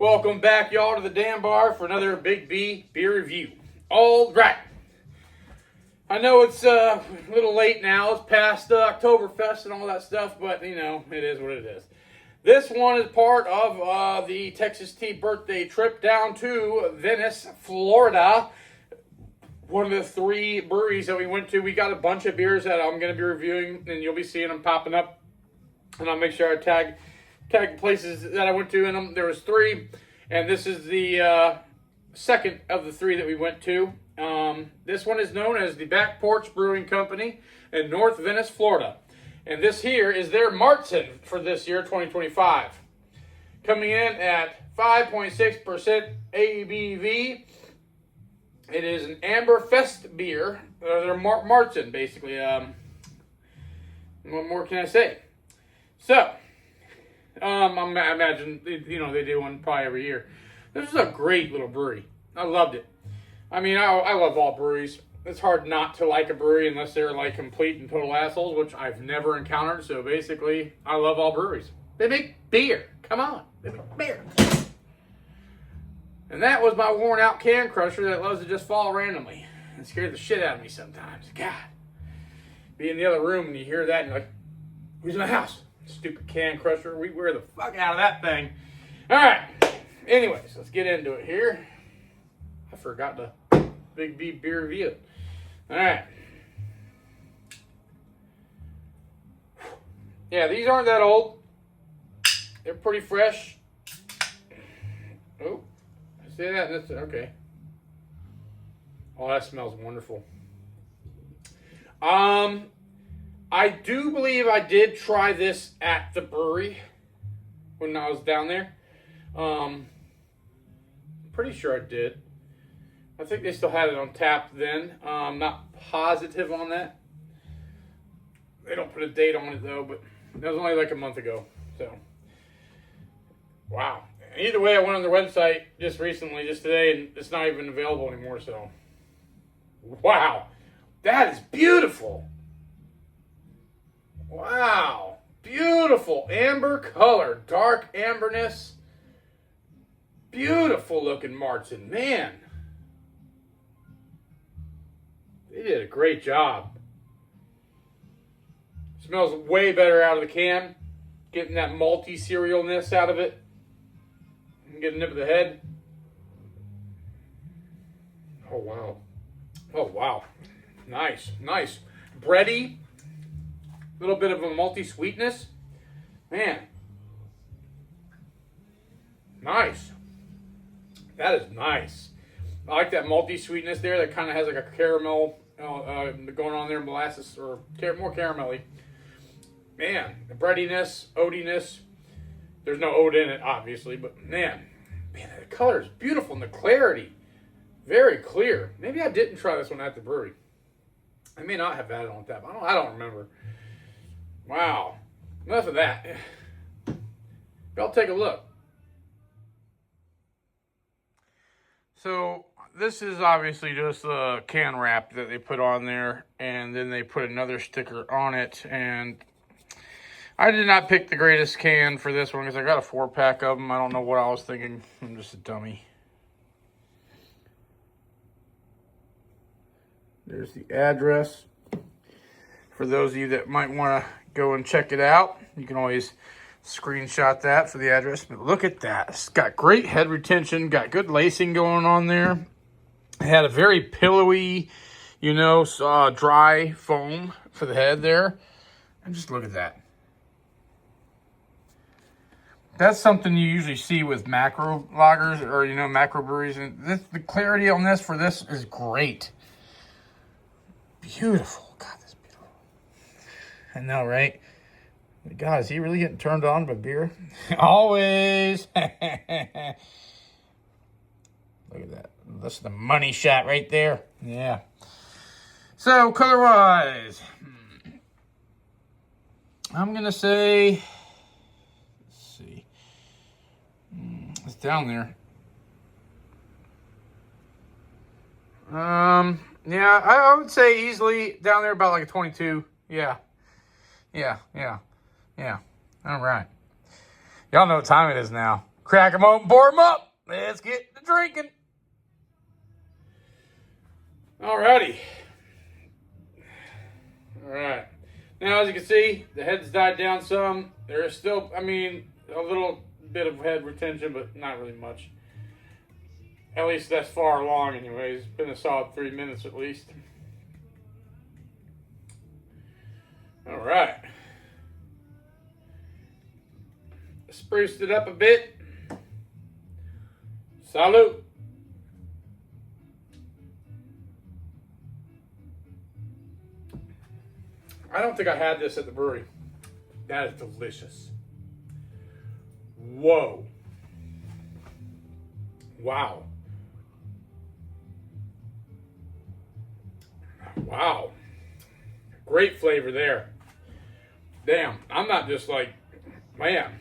Welcome back, y'all, to the damn bar for another Big B beer review. All right. I know it's a little late now. It's past Oktoberfest and all that stuff, but, you know, it is what it is. This one is part of the Texas Tea birthday trip down to Venice, Florida. One of the 3 breweries that we went to. We got a bunch of beers that I'm going to be reviewing, and you'll be seeing them popping up. And I'll make sure I tag places that I went to in them. There was 3, and this is the second of the 3 that we went to. This one is known as the Porch Brewing Company in North Venice, Florida. And this here is their Marzen for this year, 2025. Coming in at 5.6% ABV. It is an amber Festbier. They're Marzen, basically. What more can I say? So, I imagine, you know, they do one probably every year. This is a great little brewery. I loved it. I mean, I love all breweries. It's hard not to like a brewery unless they're like complete and total assholes, which I've never encountered. So basically, I love all breweries. They make beer. Come on. They make beer. And that was my worn out can crusher that loves to just fall randomly and scare the shit out of me sometimes. God. Be in the other room and you hear that and you're like, who's in the house? Stupid can crusher. We wear the fuck out of that thing. All right. Anyways, let's get into it here. I forgot the Big B beer review. All right. Yeah, these aren't that old. They're pretty fresh. Oh, I say that. That's okay. Oh, that smells wonderful. I do believe I did try this at the brewery when I was down there. Pretty sure I did. I think they still had it on tap then. I'm not positive on that. They don't put a date on it though, but that was only like a month ago. So, wow. Either way, I went on their website just recently, just today, and it's not even available anymore. So, wow, that is beautiful. Wow, beautiful amber color, dark amberness. Beautiful looking Marzen, man. They did a great job. Smells way better out of the can. Getting that malty cerealness out of it. Get a nip of the head. Oh, wow. Oh, wow. Nice, nice. Bready. A little bit of a malty sweetness. Man. Nice. That is nice. I like that malty sweetness there. That kind of has like a caramel going on there, molasses or more caramelly. Man, the breadiness, oatiness. There's no oat in it, obviously, but man, the color is beautiful and the clarity, very clear. Maybe I didn't try this one at the brewery. I may not have had it on tap. I don't remember. Wow. Enough of that. Y'all take a look. So this is obviously just a can wrap that they put on there, and then they put another sticker on it. And I did not pick the greatest can for this one because I got a 4-pack of them. I don't know what I was thinking. I'm just a dummy. There's the address. For those of you that might want to go and check it out, you can always screenshot that for the address. But look at that. It's got great head retention, got good lacing going on there. It had a very pillowy, you know, dry foam for the head there. And just look at that. That's something you usually see with macro lagers or, you know, macro breweries. And the clarity on this for this is great. Beautiful. God, that's beautiful. I know, right? God, is he really getting turned on by beer? Always. Look at that. That's the money shot right there. Yeah. So, color-wise, I'm going to say, let's see. It's down there. Yeah, I would say easily down there about like a 22. Yeah. All right. Y'all know what time it is now. Crack them open, pour them up. Let's get to drinking. Alrighty. Alright. Now, as you can see, the head's died down some. There is still, I mean, a little bit of head retention, but not really much. At least that's far along anyways. It's been a solid 3 minutes at least. Alright. Spruced it up a bit. Salute. I don't think I had this at the brewery. That is delicious. Whoa. Wow. Wow. Great flavor there. Damn, I'm not just like, man,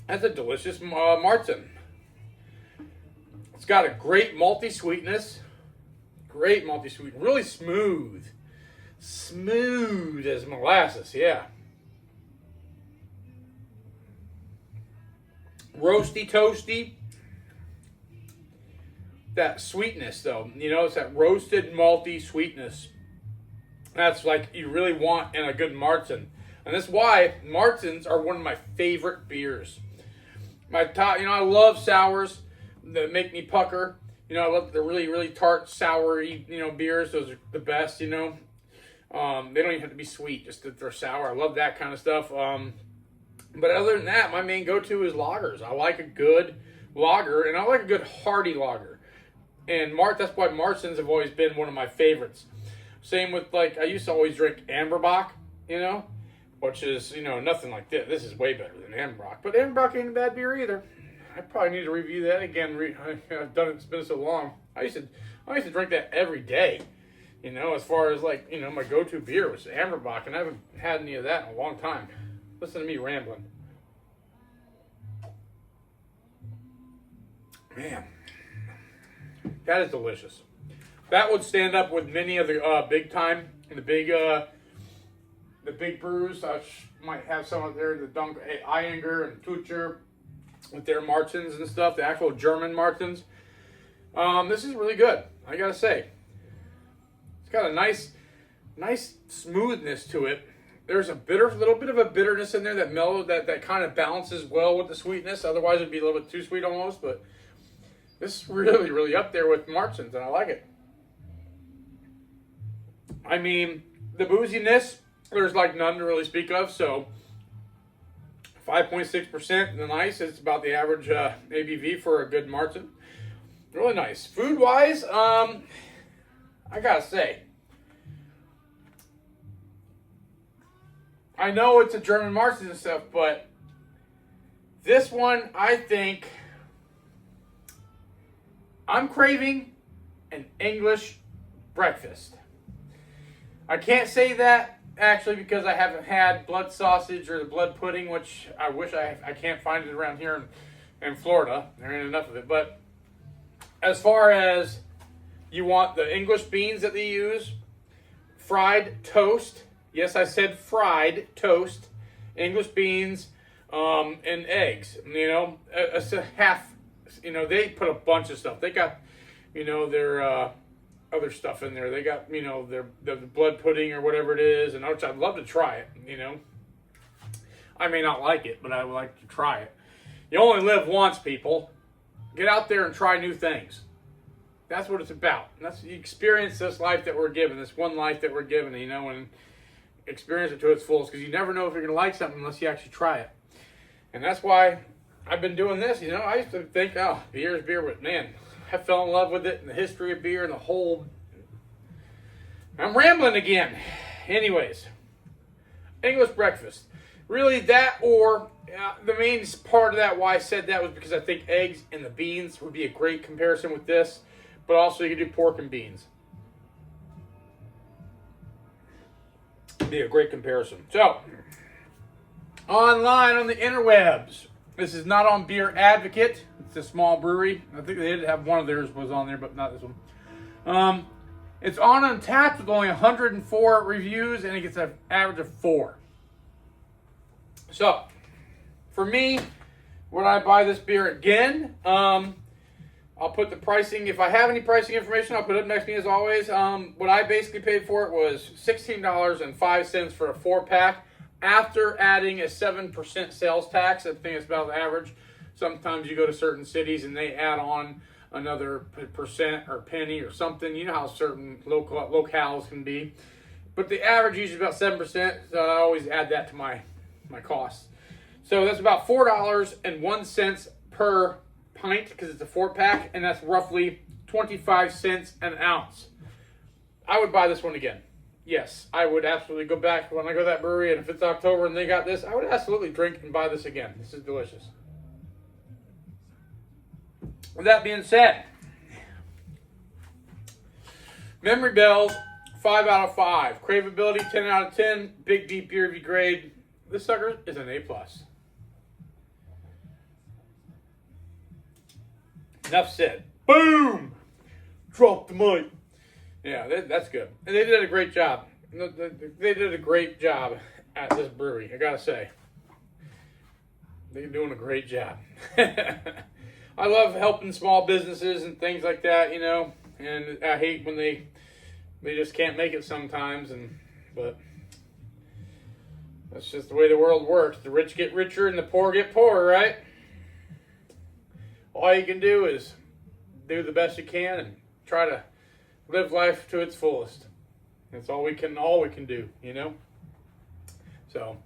that's a delicious Marzen. It's got a great malty sweetness. Great malty sweet. Really smooth. Smooth as molasses, yeah. Roasty, toasty. That sweetness, though. You know, it's that roasted, malty sweetness. That's like you really want in a good Marzen. And that's why Marzens are one of my favorite beers. My top, you know, I love sours that make me pucker. You know, I love the really, really tart, soury, you know, beers. Those are the best, you know. They don't even have to be sweet, just that they're sour. I love that kind of stuff. But other than that, my main go-to is lagers. I like a good lager, and I like a good hearty lager. And that's why Marzens have always been one of my favorites. Same with, like, I used to always drink Amberbach, you know, which is, you know, nothing like this. This is way better than Amberbach. But Amberbach ain't a bad beer either. I probably need to review that again. I've done it, it's been so long. I used to drink that every day. You know, as far as like, you know, my go-to beer was Amberbach, and I haven't had any of that in a long time. Listen to me rambling. Man, that is delicious. That would stand up with many of the big time, the big brews. I might have some of there, the Dunk Eyinger and Tucher with their Marzens and stuff, the actual German Marzens. This is really good, I gotta say. Got a nice smoothness to it. There's a little bit of a bitterness in there that mellow, that kind of balances well with the sweetness. Otherwise, it'd be a little bit too sweet almost. But this is really, really up there with Marzens, and I like it. I mean, the booziness, there's like none to really speak of. So 5.6%, the nice. It's about the average ABV for a good Marzen. Really nice. Food-wise, I gotta say, I know it's a German Marzen and stuff, but this one, I think, I'm craving an English breakfast. I can't say that, actually, because I haven't had blood sausage or the blood pudding, which I wish I can't find it around here in Florida. There ain't enough of it. But as far as you want the English beans that they use, fried toast. Yes, I said fried toast. English beans and eggs. You know, a half. You know, they put a bunch of stuff. They got, you know, their other stuff in there. They got, you know, their blood pudding or whatever it is, and which I'd love to try it. You know, I may not like it, but I would like to try it. You only live once, people. Get out there and try new things. That's what it's about. You experience this life that we're given, this one life that we're given, you know, and experience it to its fullest, because you never know if you're going to like something unless you actually try it. And that's why I've been doing this. You know, I used to think, oh, beer is beer, but man, I fell in love with it and the history of beer and the whole. I'm rambling again. Anyways, English breakfast. Really, that or the main part of that, why I said that, was because I think eggs and the beans would be a great comparison with this. But also, you can do pork and beans. Be a great comparison. So, online on the interwebs. This is not on Beer Advocate. It's a small brewery. I think they did have one of theirs was on there, but not this one. It's on Untapped with only 104 reviews, and it gets an average of 4. So, for me, Would I buy this beer again? I'll put the pricing, if I have any pricing information, I'll put it up next to me as always. What I basically paid for it was $16.05 for a 4-pack after adding a 7% sales tax. I think it's about the average. Sometimes you go to certain cities and they add on another percent or penny or something. You know how certain locales can be. But the average usually is about 7%, so I always add that to my costs. So that's about $4.01 per pint because it's a 4-pack, and that's roughly 25 cents an ounce. I would buy this one again. Yes, I would absolutely go back when I go to that brewery, and if it's October and they got this, I would absolutely drink and buy this again. This is delicious. With that being said, Memory Bells, 5 out of 5. Craveability, 10 out of 10. Big deep beer review grade. This sucker is an A+. Enough said. Boom! Drop the mic. Yeah, that's good. And they did a great job. They did a great job at this brewery, I gotta say. They're doing a great job. I love helping small businesses and things like that, you know. And I hate when they just can't make it sometimes. But that's just the way the world works. The rich get richer and the poor get poorer, right? All you can do is do the best you can and try to live life to its fullest. That's all we can do, you know? So,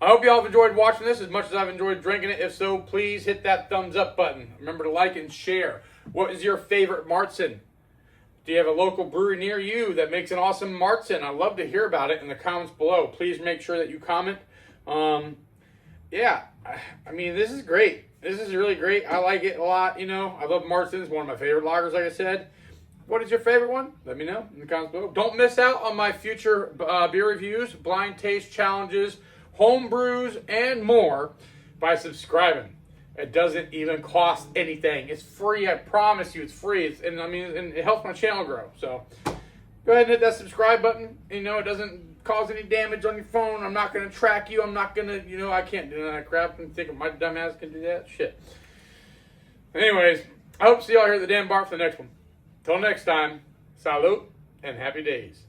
I hope you all have enjoyed watching this as much as I've enjoyed drinking it. If so, please hit that thumbs up button. Remember to like and share. What is your favorite Marzen? Do you have a local brewery near you that makes an awesome Marzen? I'd love to hear about it in the comments below. Please make sure that you comment. Yeah, I mean, this is great. This is really great. I like it a lot, you know. I love Marzen. It's one of my favorite lagers, like I said. What is your favorite one? Let me know in the comments below. Don't miss out on my future beer reviews, blind taste challenges, home brews, and more by subscribing. It doesn't even cost anything. It's free. I promise you, it's free. And it helps my channel grow. So go ahead and hit that subscribe button. You know, it doesn't cause any damage on your phone. I'm not going to track you. I'm not going to, you know, I can't do that crap and think my dumb ass can do that. Shit. Anyways, I hope to see y'all here at the damn bar for the next one. Till next time, salute and happy days.